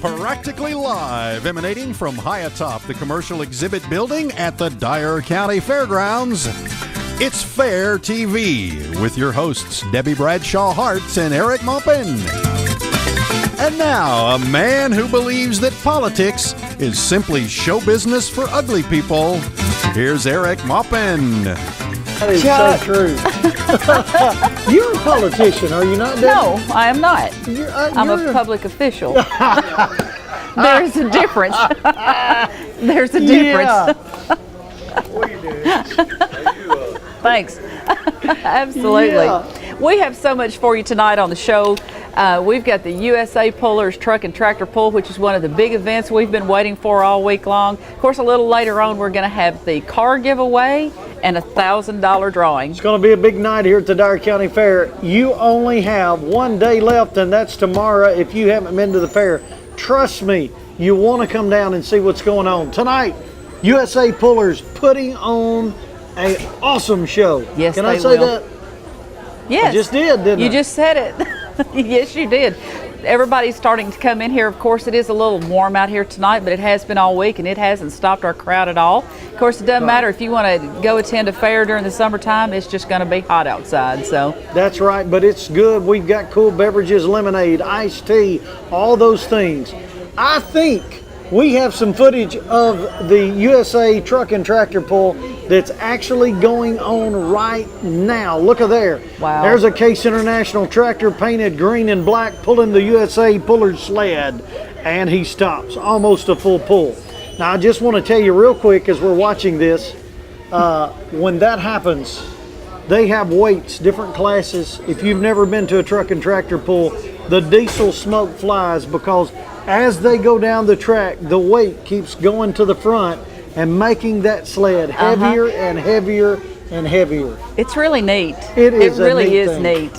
Practically live, emanating from high atop the commercial exhibit building at the Dyer County Fairgrounds. It's Fair TV with your hosts Debbie Bradshaw Hartz and Eric Maupin. And now, a man who believes that politics is simply show business for ugly people. Here's Eric Maupin. That is so true. You're a politician, are you not, Debbie? No, I am not. I'm a public official. There's a difference. There's a difference. Thanks. Absolutely. Yeah. We have so much for you tonight on the show. We've got the USA Pullers Truck and Tractor Pull, which is one of the big events we've been waiting for all week long. Of course, a little later on, we're going to have the car giveaway and a $1,000 drawing. It's going to be a big night here at the Dyer County Fair. You only have one day left, and that's tomorrow. If you haven't been to the fair, trust me, you want to come down and see what's going on. Tonight, USA Pullers putting on an awesome show. Yes, Can I they say will. that? Yes. I just did, didn't I? You just said it. Yes, you did. Everybody's starting to come in here. Of course, it is a little warm out here tonight, but it has been all week, and it hasn't stopped our crowd at all. Of course, it doesn't matter if you want to go attend a fair during the summertime. It's just going to be hot outside. So that's right, but it's good. We've got cool beverages, lemonade, iced tea, all those things. I think we have some footage of the USA Truck and Tractor Pull that's actually going on right now. Look at there. Wow. There's a Case International tractor painted green and black pulling the USA Puller's sled, and he stops, almost a full pull. Now, I just want to tell you real quick as we're watching this, when that happens, they have weights, different classes. If you've never been to a truck and tractor pull, the diesel smoke flies because as they go down the track, the weight keeps going to the front and making that sled heavier and heavier and heavier. it's really neat. It is. It really a neat is thing. neat.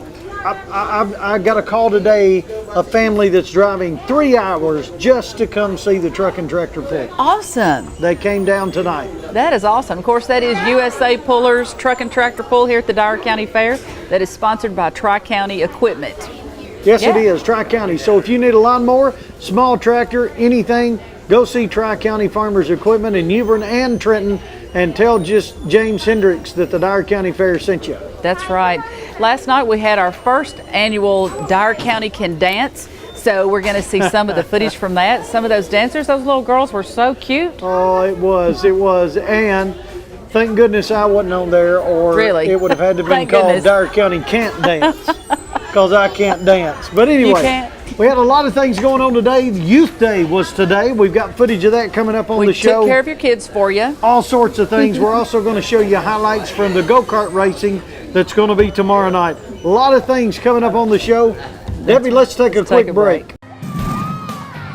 I got a call today, a family that's driving 3 hours just to come see the truck and tractor pull. Awesome. They came down tonight. That is awesome. Of course, that is USA Pullers Truck and Tractor Pull here at the Dyer County Fair. That is sponsored by Tri-County Equipment. Yes, Yeah. it is, Tri-County. So if you need a lawnmower, small tractor, anything, go see Tri-County Farmers Equipment in New Bern and Trenton and tell just James Hendricks that the Dyer County Fair sent you. That's right. Last night we had our first annual Dyer County Can Dance. So we're going to see some of the footage from that. Some of those dancers, those little girls were so cute. Oh, it was. And thank goodness I wasn't on there, or Really? it would have had to be Thank called goodness. Dyer County Can't Dance, because I can't dance. But anyway, can't. we had a lot of things going on today. Youth Day was today. We've got footage of that coming up on the We show. took care of your kids for you. All sorts of things. We're also going to show you highlights from the go-kart racing that's going to be tomorrow night. A lot of things coming up on the show. Debbie, let's take a quick break.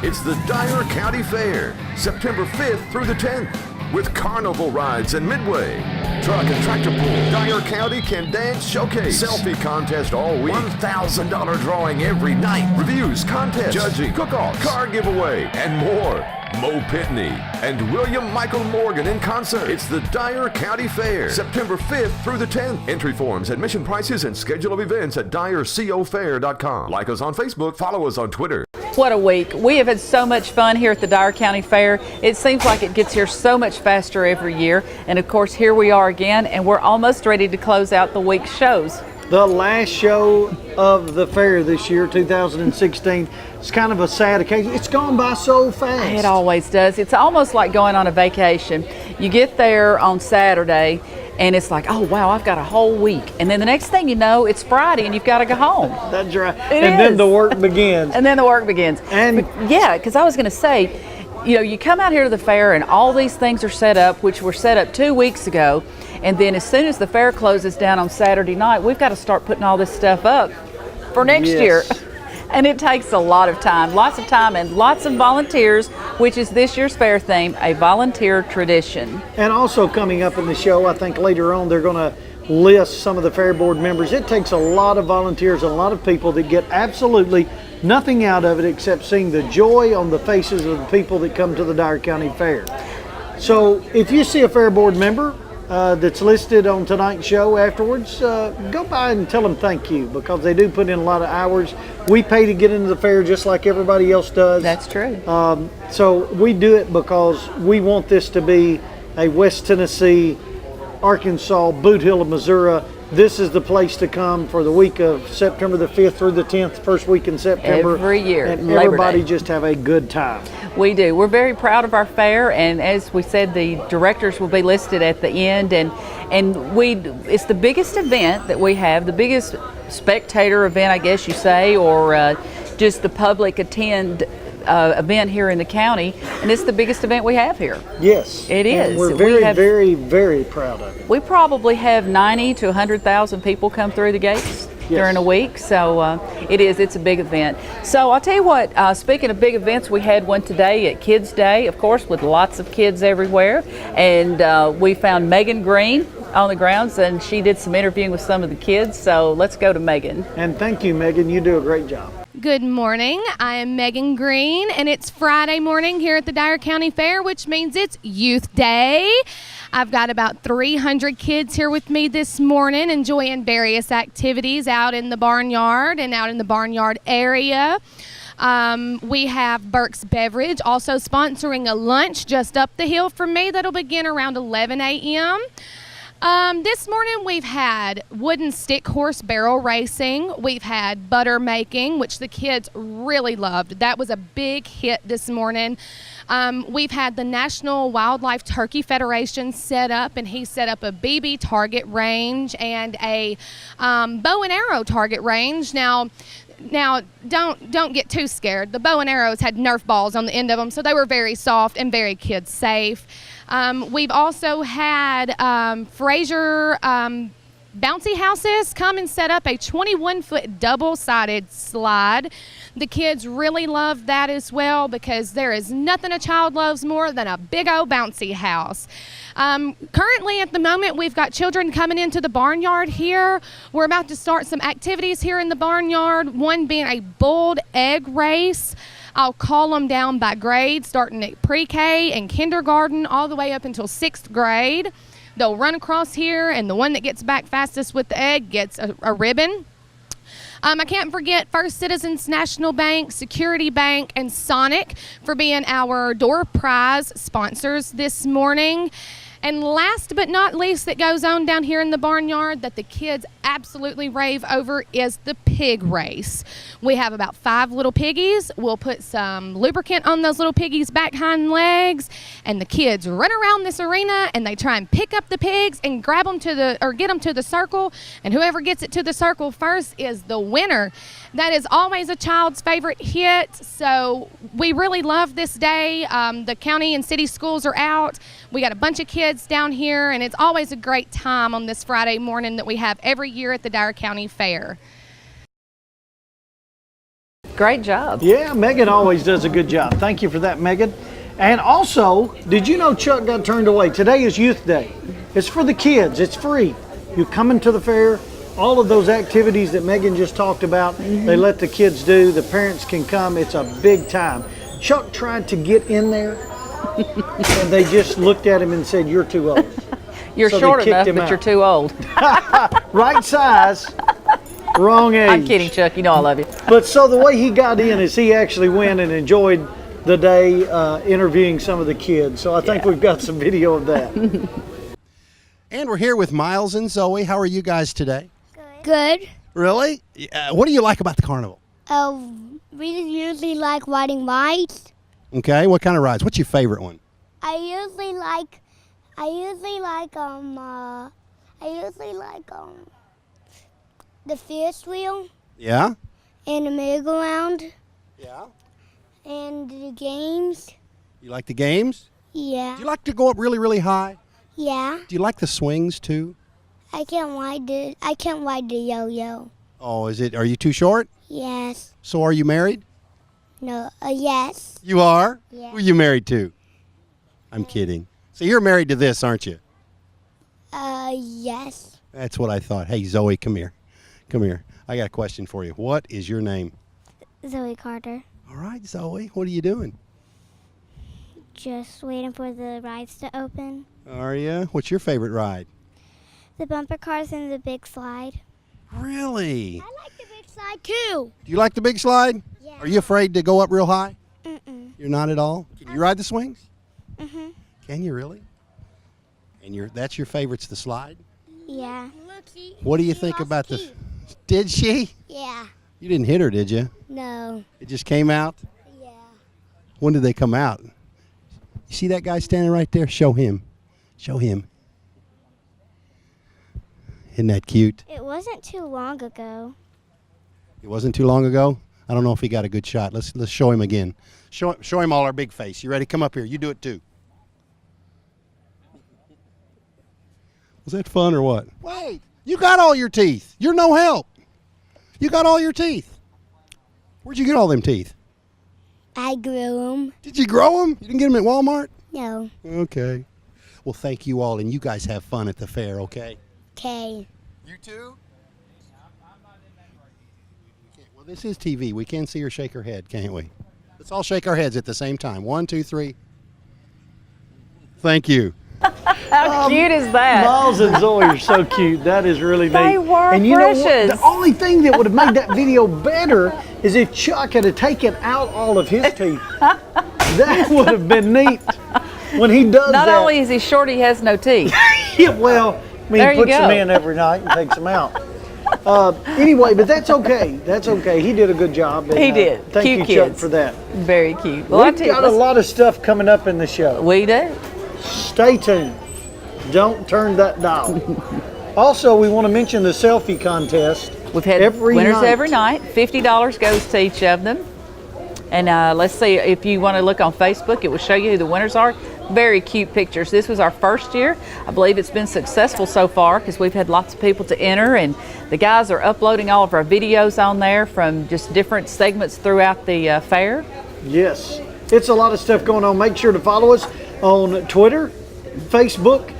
It's the Dyer County Fair, September 5th through the 10th, with carnival rides and midway, truck and tractor pull, Dyer County Can Dance Showcase, selfie contest all week, $1,000 drawing every night, reviews, contests, judging, cook-offs, car giveaway, and more. Mo Pitney and William Michael Morgan in concert. It's the Dyer County Fair, September 5th through the 10th. Entry forms, admission prices, and schedule of events at dyercofair.com. Like us on Facebook, follow us on Twitter. What a week. We have had so much fun here at the Dyer County Fair. It seems like it gets here so much faster every year. And of course, here we are again, and we're almost ready to close out the week's shows. The last show of the fair this year, 2016, it's kind of a sad occasion. It's gone by so fast. It always does. It's almost like going on a vacation. You get there on Saturday, and it's like, oh, wow, I've got a whole week. And then the next thing you know, it's Friday, and you've got to go home. That's right. It and then is. the work begins. And then the work begins. And yeah, because I was going to say, you know, you come out here to the fair and all these things are set up, which were set up 2 weeks ago. And then as soon as the fair closes down on Saturday night, we've got to start putting all this stuff up for next year. And it takes a lot of time, and lots of volunteers, which is this year's fair theme, a volunteer tradition. And also coming up in the show, I think later on they're going to list some of the fair board members. It takes a lot of volunteers, a lot of people that get absolutely nothing out of it except seeing the joy on the faces of the people that come to the Dyer County Fair. So if you see a fair board member, that's listed on tonight's show afterwards, go by and tell them thank you, because they do put in a lot of hours. We pay to get into the fair just like everybody else does. That's true. So we do it because we want this to be a West Tennessee, Arkansas, Boot Hill of Missouri. This is the place to come for the week of September the 5th through the 10th, first week in September. Every year. And Labor everybody Day. just have a good time. We do. We're very proud of our fair, and as we said, the directors will be listed at the end, and it's the biggest event that we have, the biggest spectator event, I guess you say, or just the public attend event here in the county, and it's the biggest event we have here. Yes. It And is. we're very, very proud of it. We probably have 90 to 100,000 people come through the gates during a week, so it's a big event. So I'll tell you what, speaking of big events, we had one today at Kids Day, of course, with lots of kids everywhere, and we found Megan Green on the grounds, and she did some interviewing with some of the kids, so let's go to Megan. And thank you, Megan. You do a great job. Good morning. I am Megan Green, and it's Friday morning here at the Dyer County Fair, which means it's Youth Day. I've got about 300 kids here with me this morning enjoying various activities out in the barnyard and out in the barnyard area. We have Burke's Beverage also sponsoring a lunch just up the hill from me that'll begin around 11 a.m. This morning we've had wooden stick horse barrel racing. We've had butter making, which the kids really loved. That was a big hit this morning. We've had the National Wildlife Turkey Federation set up, and he set up a BB target range and a bow and arrow target range. Now don't get too scared. The bow and arrows had Nerf balls on the end of them, so they were very soft and very kid safe. We've also had Fraser bouncy houses come and set up a 21-foot double-sided slide. The kids really loved that as well, because there is nothing a child loves more than a big old bouncy house. Currently at the moment we've got children coming into the barnyard here. We're about to start some activities here in the barnyard, one being a bulled egg race. I'll call them down by grade, starting at pre-K and kindergarten all the way up until 6th grade. They'll run across here, and the one that gets back fastest with the egg gets a ribbon. I can't forget First Citizens National Bank, Security Bank, and Sonic for being our door prize sponsors this morning. And last but not least that goes on down here in the barnyard that the kids absolutely rave over is the pig race. We have about 5 little piggies. We'll put some lubricant on those little piggies' back hind legs, and the kids run around this arena and they try and pick up the pigs and grab them get them to the circle, and whoever gets it to the circle first is the winner. That is always a child's favorite hit, so we really love this day. The county and city schools are out. We got a bunch of kids down here, and it's always a great time on this Friday morning that we have every year at the Dyer County Fair. Great job. Yeah, Megan always does a good job. Thank you for that, Megan. And also, did you know Chuck got turned away? Today is Youth Day. It's for the kids. It's free. You come into the fair. All of those activities that Megan just talked about, they let the kids do. The parents can come. It's a big time. Chuck tried to get in there, and they just looked at him and said, "You're too old." You're So they short kicked enough, him but out. you're too old. Right size, wrong age. I'm kidding, Chuck. You know I love you. But so the way he got in is he actually went and enjoyed the day interviewing some of the kids. So I think we've got some video of that. And we're here with Miles and Zoe. How are you guys today? Good. Really? What do you like about the carnival? We usually like riding rides. Okay, what kind of rides? What's your favorite one? I usually like the Ferris wheel Yeah? and the merry-go-round Yeah. and the games. You like the games? Yeah. Do you like to go up really, really high? Yeah. Do you like the swings too? I can't ride the yo-yo. Oh, are you too short? Yes. So are you married? No. Yes. You are? Yeah. Who are you married to? I'm kidding. So you're married to this, aren't you? Yes. That's what I thought. Hey, Zoe, come here. Come here. I got a question for you. What is your name? Zoe Carter. All right, Zoe, what are you doing? Just waiting for the rides to open. Are you? What's your favorite ride? The bumper cars and the big slide. Really? I like the big slide too. Do you like the big slide? Yeah. Are you afraid to go up real high? Mm-mm. You're not at all? Can you ride the swings? Mm-hmm. Can you really? And that's your favorite's the slide? Yeah. What do you think about the... Did she? Yeah. You didn't hit her, did you? No. It just came out? Yeah. When did they come out? You see that guy standing right there? Show him. Show him. Isn't that cute? It wasn't too long ago. It wasn't too long ago? I don't know if he got a good shot. Let's show him again. Show him all our big face. You ready? Come up here. You do it too. Was that fun or what? Wait, you got all your teeth. You're no help. You got all your teeth. Where'd you get all them teeth? I grew them. Did you grow them? You didn't get them at Walmart? No. Okay. Well, thank you all, and you guys have fun at the fair, okay? Okay. You too? Well, this is TV. We can see her shake her head, can't we? Let's all shake our heads at the same time. 1, 2, 3. Thank you. How cute is that? Miles and Zoe are so cute. That is really neat. They were and you precious. know what? The only thing that would have made that video better is if Chuck had taken out all of his teeth. That would have been neat. When he does Not that. only is he short, he has no teeth. Yeah, well, I mean, There he you puts them go. in every night and takes them out. Anyway, but that's okay. That's okay. He did a good job. And, He did. Thank Cute you, Chuck, kids. for that. Very cute. Well, I We've tell you, got a lot of stuff coming up in the show. we do. Stay tuned. Don't turn that dial. Also, we want to mention the selfie contest. We've had winners every night. $50 goes to each of them. And let's see, if you want to look on Facebook, it will show you who the winners are. Very cute pictures. This was our first year. I believe it's been successful so far because we've had lots of people to enter, and the guys are uploading all of our videos on there from just different segments throughout the fair. Yes, it's a lot of stuff going on. Make sure to follow us on Twitter, Facebook,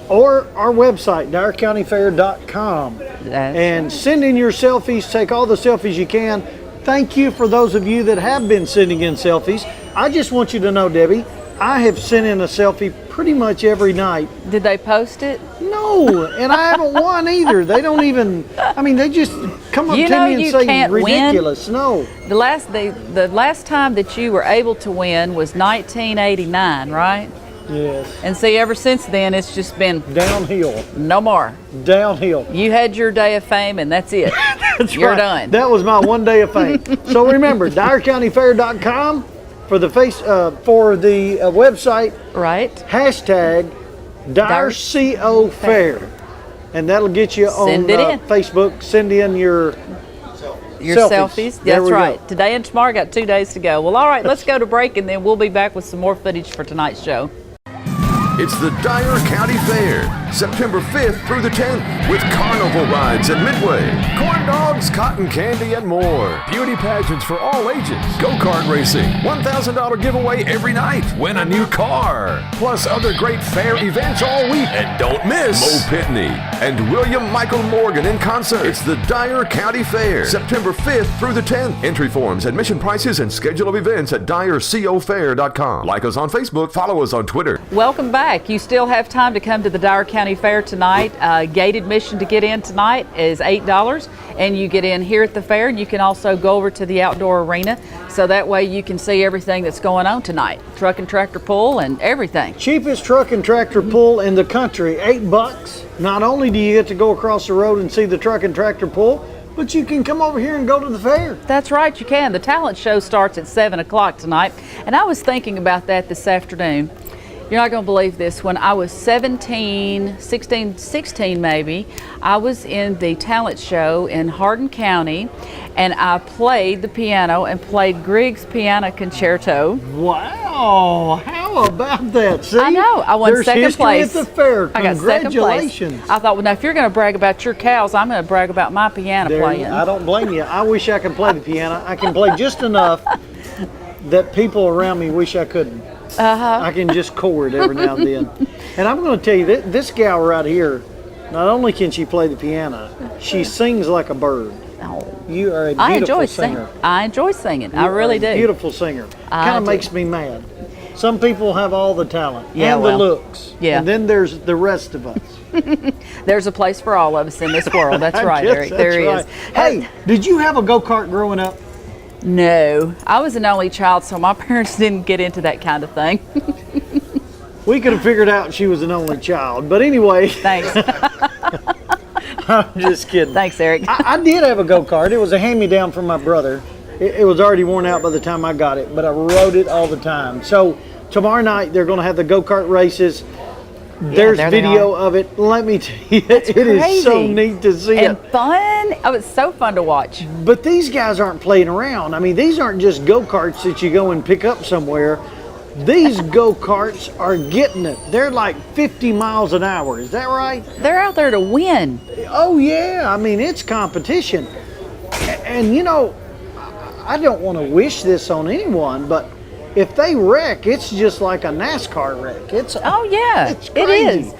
or our website, dyercountyfair.com. And send in your selfies. Take all the selfies you can. Thank you for those of you that have been sending in selfies. I just want you to know, Debbie, I have sent in a selfie pretty much every night. Did they post it? No, and I haven't won either. They don't even, I mean, they just come up You to know me and you say can't win. ridiculous. No. The last time that you were able to win was 1989, right? Yes. And see, ever since then, it's just been Downhill. no more. Downhill. You had your day of fame, and that's it. That's You're right. done. That was my one day of fame. So remember, dyercountyfair.com for the website. Right. Hashtag DyerCO Fair. And that'll get you on Send it in. Facebook. Send in your Selfies. There That's we right. go. Today and tomorrow, got 2 days to go. Well, all right, let's go to break, and then we'll be back with some more footage for tonight's show. It's the Dyer County Fair, September 5th through the 10th, with carnival rides at Midway, corn dogs, cotton candy, and more. Beauty pageants for all ages, go-kart racing, $1,000 giveaway every night, win a new car, plus other great fair events all week. And don't miss Mo Pitney and William Michael Morgan in concert. It's the Dyer County Fair, September 5th through the 10th. Entry forms, admission prices, and schedule of events at dyercofair.com. Like us on Facebook, follow us on Twitter. Welcome back. You still have time to come to the Dyer County Fair tonight. Gate admission to get in tonight is $8, and you get in here at the fair, and you can also go over to the outdoor arena, so that way you can see everything that's going on tonight. Truck and tractor pull and everything. cheapest truck and tractor pull in the country, $8. Not only do you get to go across the road and see the truck and tractor pull, but you can come over here and go to the fair. That's right, you can. The talent show starts at 7 o'clock tonight, and I was thinking about that this afternoon. You're not going to believe this. When I was 16 maybe, I was in the talent show in Hardin County, and I played the piano and played Grieg's Piano Concerto. Wow, how about that? See? I know. I won There's second history place. at the fair. I got second place. Congratulations. I thought, well, now if you're going to brag about your cows, I'm going to brag about my piano There- playing. I don't blame you. I wish I could play the piano. I can play just enough that people around me wish I couldn't. I can just chord every now and then. And I'm going to tell you, this gal right here, not only can she play the piano, she sings like a bird. Oh. You are a I beautiful enjoy singer. singing. I enjoy singing. I You are really a do. Beautiful singer. I Kind of do. makes me mad. Some people have all the talent Yeah, and well, the looks. yeah. And then there's the rest of us. There's a place for all of us in this world. That's right, Yes, Eric. that's There is. right. Hey, did you have a go-kart growing up? No, I was an only child, so my parents didn't get into that kind of thing. We could have figured out she was an only child. But anyway, Thanks. I'm just kidding. Thanks, Eric. I did have a go-kart. It was a hand-me-down from my brother. It was already worn out by the time I got it, but I rode it all the time. So tomorrow night they're going to have the go-kart races. There's there they video are. of it. Let me tell you, it is so crazy. neat to see And it. fun. Oh, it's so fun to watch. But these guys aren't playing around. I mean, these aren't just go-karts that you go and pick up somewhere. These go-karts are getting it. They're like 50 miles an hour. Is that right? They're out there to win. Oh, yeah. I mean, it's competition. And, you know, I don't want to wish this on anyone, but if they wreck, it's just like a NASCAR wreck. Oh, yeah, It's it crazy. is.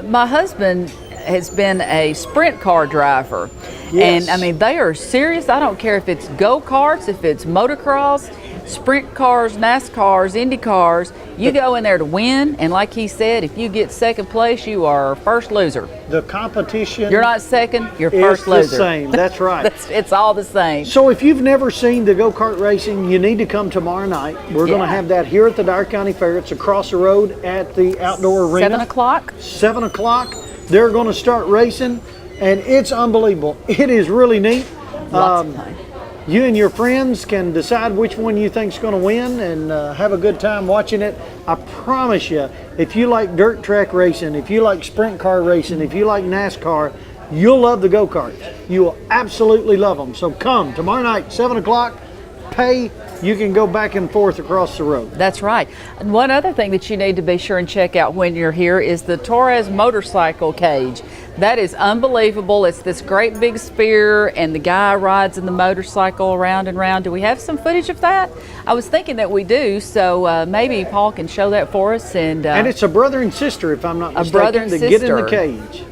My husband has been a sprint car driver. Yes. And, I mean, they are serious. I don't care if it's go-karts, if it's motocross, sprint cars, NASCARs, Indy cars. You go in there to win, and like he said, if you get second place, you are first loser. The competition You're not second, you're is first the loser. same. That's right. It's all the same. So if you've never seen the go-kart racing, you need to come tomorrow night. We're going to Yeah. have that here at the Dyer County Fair. It's across the road at the outdoor arena. 7 o'clock. 7 o'clock. They're going to start racing, and it's unbelievable. It is really neat. Lots of fun. You and your friends can decide which one you think's going to win and have a good time watching it. I promise you, if you like dirt track racing, if you like sprint car racing, if you like NASCAR, you'll love the go-karts. You will absolutely love them. So come tomorrow night, 7 o'clock, pay. You can go back and forth across the road. That's right. And one other thing that you need to be sure and check out when you're here is the Torres motorcycle cage. That is unbelievable. It's this great big sphere, and the guy rides in the motorcycle around and around. Do we have some footage of that? I was thinking that we do, so maybe Paul can show that for us. And it's a brother and sister, if I'm not mistaken, brother and that get in the sister. cage.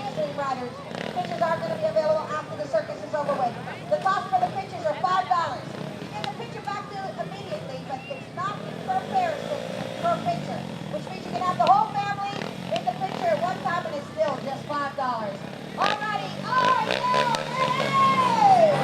Pictures are going to be available after the circus is over with. The cost for the pictures are $5. You get the picture back to immediately, but it's not per person per picture, which means you can have the whole family in the picture at one time and it's still just $5. Alrighty, are you ready?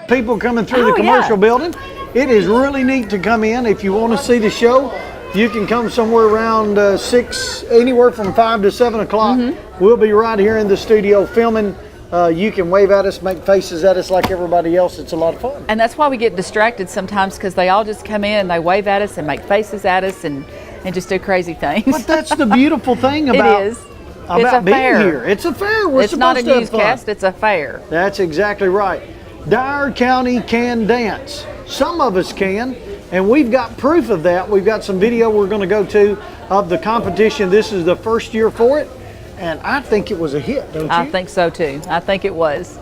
People coming through Oh, the commercial yeah. building. It is really neat to come in. If you want to see the show, you can come somewhere around 6, anywhere from 5 to 7 o'clock. Mm-hmm. We'll be right here in the studio filming. You can wave at us, make faces at us like everybody else. It's a lot of fun. And that's why we get distracted sometimes, because they all just come in and they wave at us and make faces at us and just do crazy things. But that's the beautiful thing about, It is. about It's a being fair. here. It's a fair. We're It's not a supposed to have fun. newscast, it's a fair. That's exactly right. Dyer County can dance. Some of us can, and we've got proof of that. We've got some video we're going to go to of the competition. This is the first year for it, and I think it was a hit, don't you? I think so too. I think it was.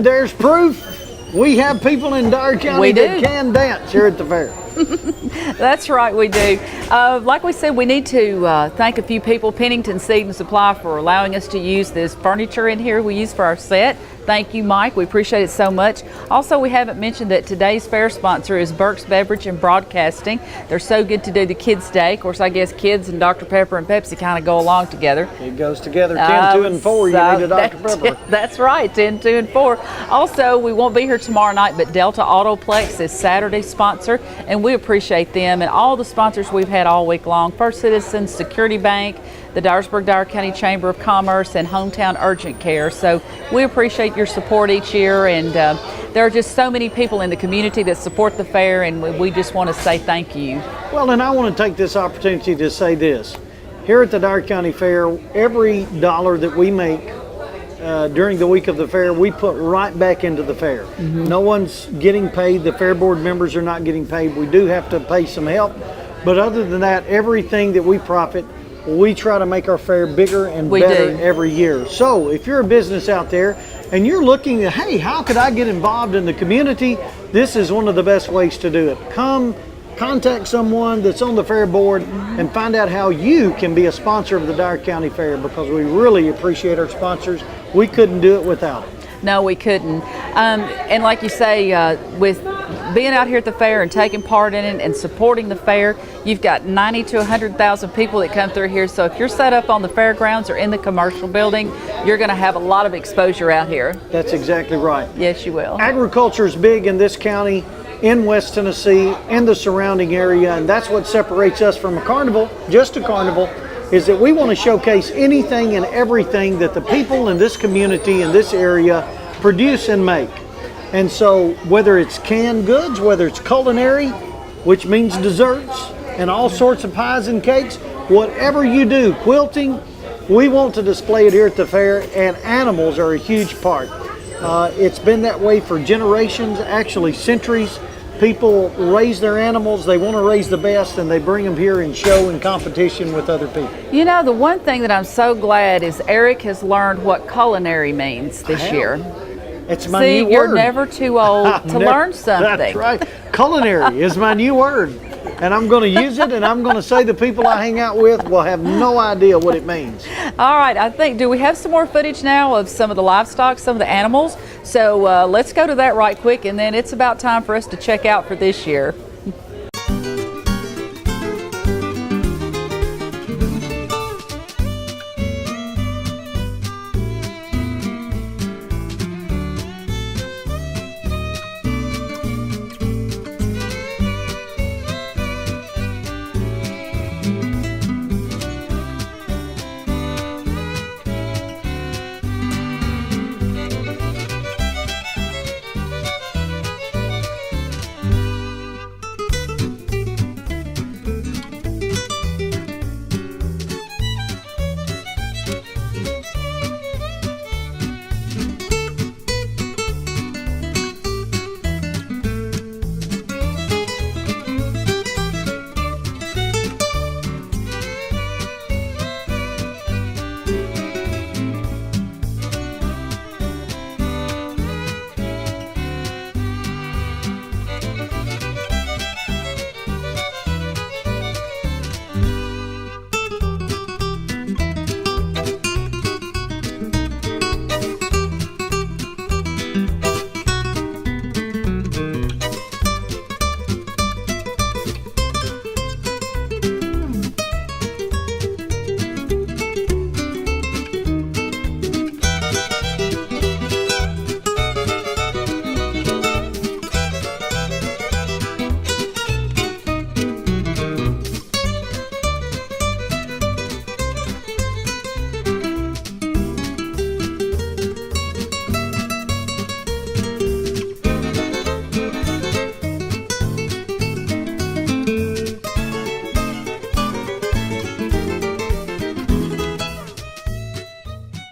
And there's proof. We have people in Dyer County that can dance here at the fair. That's right, we do. Like we said, we need to thank a few people, Pennington Seed and Supply, for allowing us to use this furniture in here we use for our set. Thank you, Mike. We appreciate it so much. Also, we haven't mentioned that today's fair sponsor is Burke's Beverage and Broadcasting. They're so good to do the Kids Day. Of course, I guess kids and Dr. Pepper and Pepsi kind of go along together. It goes together, 10, 2, and 4. You need a Dr. Pepper. That's right, 10, 2, and 4. Also, we won't be here tomorrow night, but Delta Autoplex is Saturday's sponsor, and we appreciate them and all the sponsors we've had all week long. First Citizens, Security Bank, the Dyersburg-Dyer County Chamber of Commerce, and Hometown Urgent Care. So we appreciate your support each year, and there are just so many people in the community that support the fair, and we just want to say thank you. Well, and I want to take this opportunity to say this. Here at the Dyer County Fair, every dollar that we make during the week of the fair, we put right back into the fair. No one's getting paid. The fair board members are not getting paid. We do have to pay some help, but other than that, everything that we profit, we try to make our fair bigger and better every year. So if you're a business out there and you're looking at, hey, how could I get involved in the community? This is one of the best ways to do it. Come contact someone that's on the fair board and find out how you can be a sponsor of the Dyer County Fair, because we really appreciate our sponsors. We couldn't do it without them. No, we couldn't. And like you say, with being out here at the fair and taking part in it and supporting the fair, you've got 90 to 100,000 people that come through here. So if you're set up on the fairgrounds or in the commercial building, you're going to have a lot of exposure out here. That's exactly right. Yes, you will. Agriculture is big in this county, in West Tennessee, and the surrounding area, and that's what separates us from a carnival, just a carnival, is that we want to showcase anything and everything that the people in this community, in this area, produce and make. And so whether it's canned goods, whether it's culinary, which means desserts, and all sorts of pies and cakes, whatever you do, quilting, we want to display it here at the fair, and animals are a huge part. It's been that way for generations, actually centuries. People raise their animals, they want to raise the best, and they bring them here and show in competition with other people. You know, the one thing that I'm so glad is Eric has learned what culinary means this year. It's my new word. You're never too old to learn something. That's right. Culinary is my new word. And I'm going to use it, and I'm going to say the people I hang out with will have no idea what it means. All right, do we have some more footage now of some of the livestock, some of the animals? So let's go to that right quick, and then it's about time for us to check out for this year.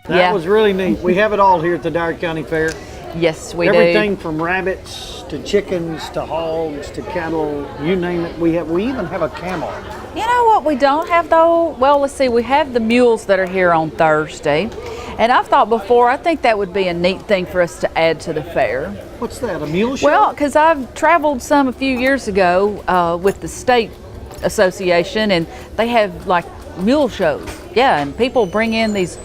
That was really neat. We have it all here at the Dyer County Fair. Yes, we Everything from rabbits to chickens to hogs to cattle, you name it. We even have a camel. You know what we don't have though? Well, let's see, we have the mules that are here on Thursday. And I've thought before, I think that would be a neat thing for us to add to the fair. What's that, a mule show? Well, because I've traveled some a few years ago with the state association, and they have like mule shows. Yeah, and people bring in these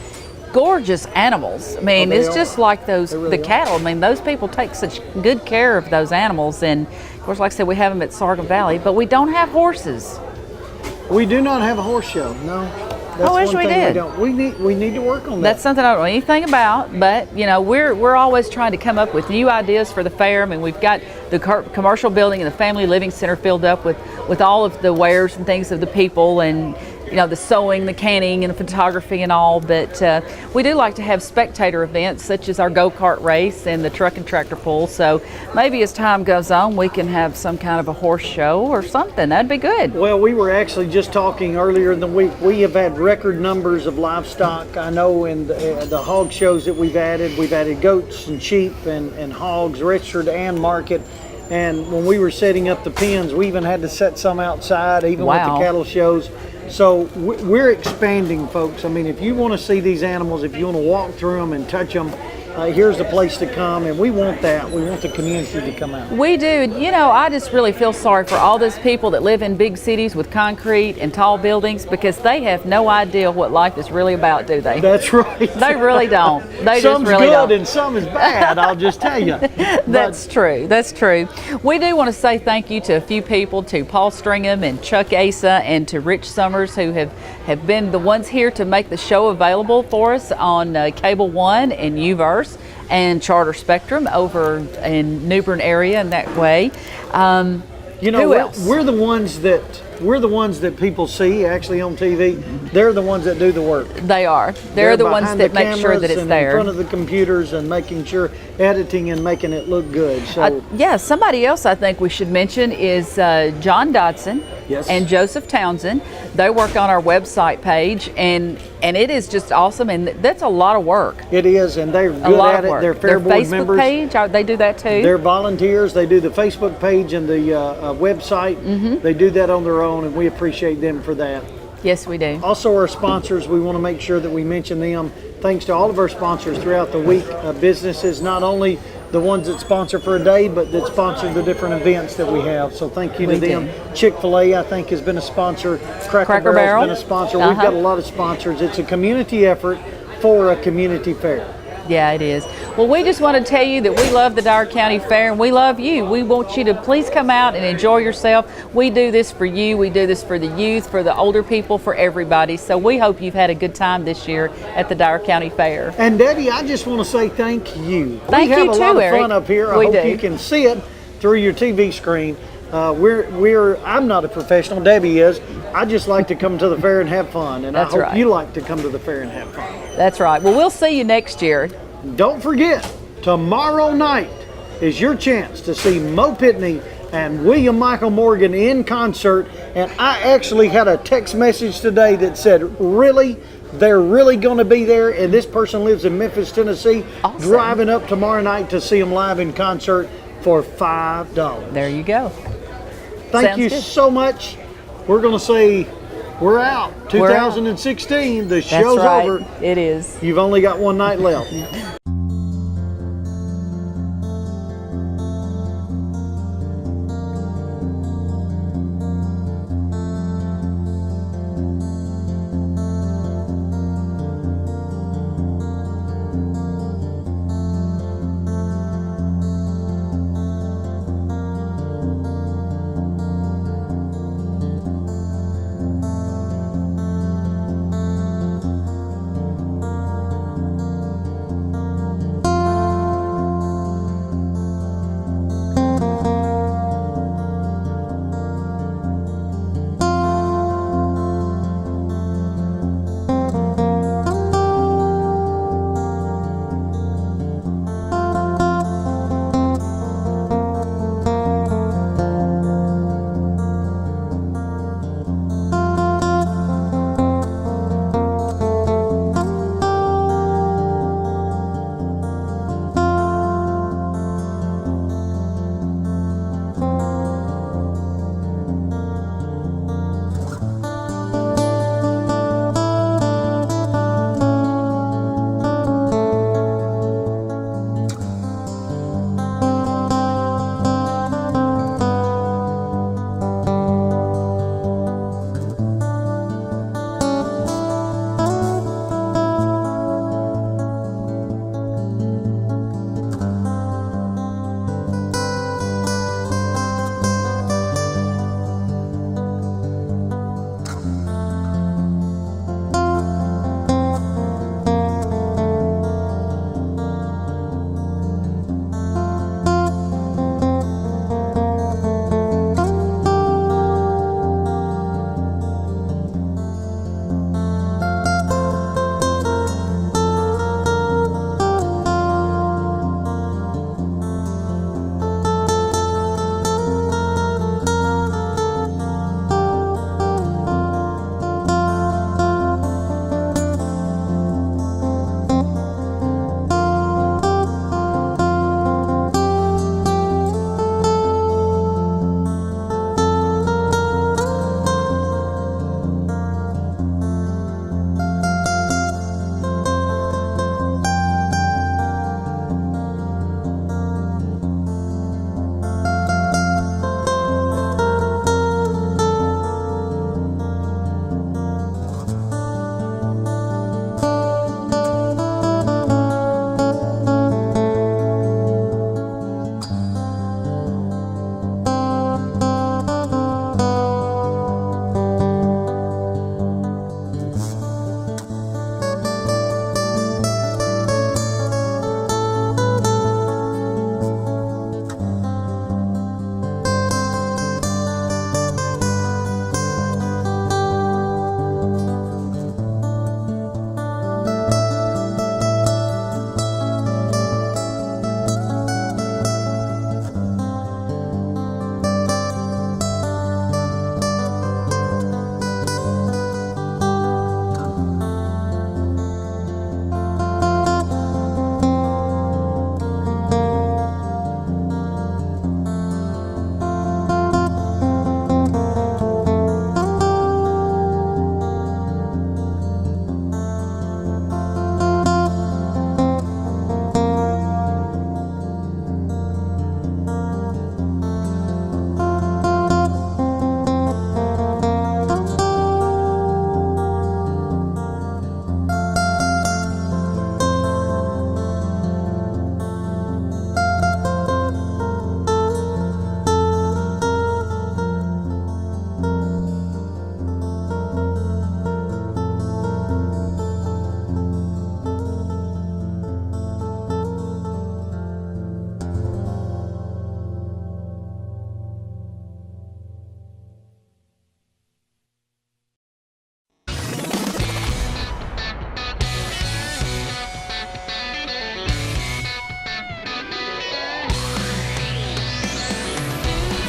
gorgeous animals. I mean, Oh, they it's are. just like those They really the are. cattle. I mean, those people take such good care of those animals, and of course, like I said, we have them at Sargon Valley, but we don't have horses. We do not have a horse show, no. That's I wish one we thing did. don't. We need to work on that. That's something I don't know anything about, but you know, we're always trying to come up with new ideas for the fair. I mean, we've got the commercial building and the family living center filled up with all of the wares and things of the people, and you know, the sewing, the canning, and the photography and all. But we do like to have spectator events such as our go-kart race and the truck and tractor pull. So maybe as time goes on, we can have some kind of a horse show or something. That'd be good. Well, we were actually just talking earlier in the week. We have had record numbers of livestock. I know in the hog shows that we've added goats and sheep and hogs, registered and market. And when we were setting up the pens, we even had to set some outside, even with Wow. the cattle shows. So we're expanding, folks. I mean, if you want to see these animals, if you want to walk through them and touch them, here's the place to come, and we want that. We want the community to come out. We do. You know, I just really feel sorry for all those people that live in big cities with concrete and tall buildings, because they have no idea what life is really about, do they? That's right. They really don't. They Some's just really good don't. and some is bad, I'll just tell you. That's true. That's true. We do want to say thank you to a few people, to Paul Stringham and Chuck Asa and to Rich Summers, who have been the ones here to make the show available for us on Cable One and UVerse and Charter Spectrum over in New Bern area and that way. You know, Who else? we're the ones that people see actually on TV. They're the ones that do the work. They are. They're the ones behind that the make sure that cameras it's and there. in front of the computers and making sure editing and making it look good. So Yeah, somebody else I think we should mention is John Dodson Yes. and Joseph Townsend. They work on our website page, and it is just awesome, and that's a lot of work. it is, and they're A good lot at of it. work. They're fair Their board Facebook members. page, they do that too. They're volunteers. They do the Facebook page and the website. Mm-hmm. They do that on their own, and we appreciate them for that. Yes, we do. Also, our sponsors, we want to make sure that we mention them. Thanks to all of our sponsors throughout the week. Businesses, not only the ones that sponsor for a day, but that sponsor the different events that we have. So thank you to We them. do. Chick-fil-A, I think, has been a sponsor. Cracker Barrel's Barrel's been a sponsor. We've Uh-huh. got a lot of sponsors. It's a community effort for a community fair. Yeah, it is. Well, we just want to tell you that we love the Dyer County Fair, and we love you. We want you to please come out and enjoy yourself. We do this for you. We do this for the youth, for the older people, for everybody. So we hope you've had a good time this year at the Dyer County Fair. And Debbie, I just want to say thank you. Thank we have you a too, lot of Eric. fun up here. I We hope do. you can see it through your TV screen. I'm not a professional. Debbie is. I just like to come to the fair and have fun, and That's I hope right. you like to come to the fair and have fun. That's right. Well, we'll see you next year. Don't forget, tomorrow night is your chance to see Mo Pitney and William Michael Morgan in concert. And I actually had a text message today that said, really? They're really going to be there? And this person lives in Memphis, Tennessee, Awesome. driving up tomorrow night to see them live in concert for $5. There you go. Thank Sounds you good. so much. We're going to say we're out. We're out. 2016, the That's show's right. over. It is. You've only got one night left.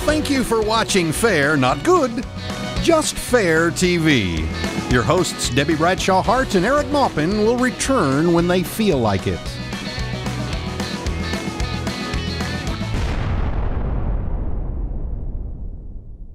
Thank you for watching Fair, not good, just Fair TV. Your hosts, Debbie Bradshaw Hart and Eric Maupin, will return when they feel like it.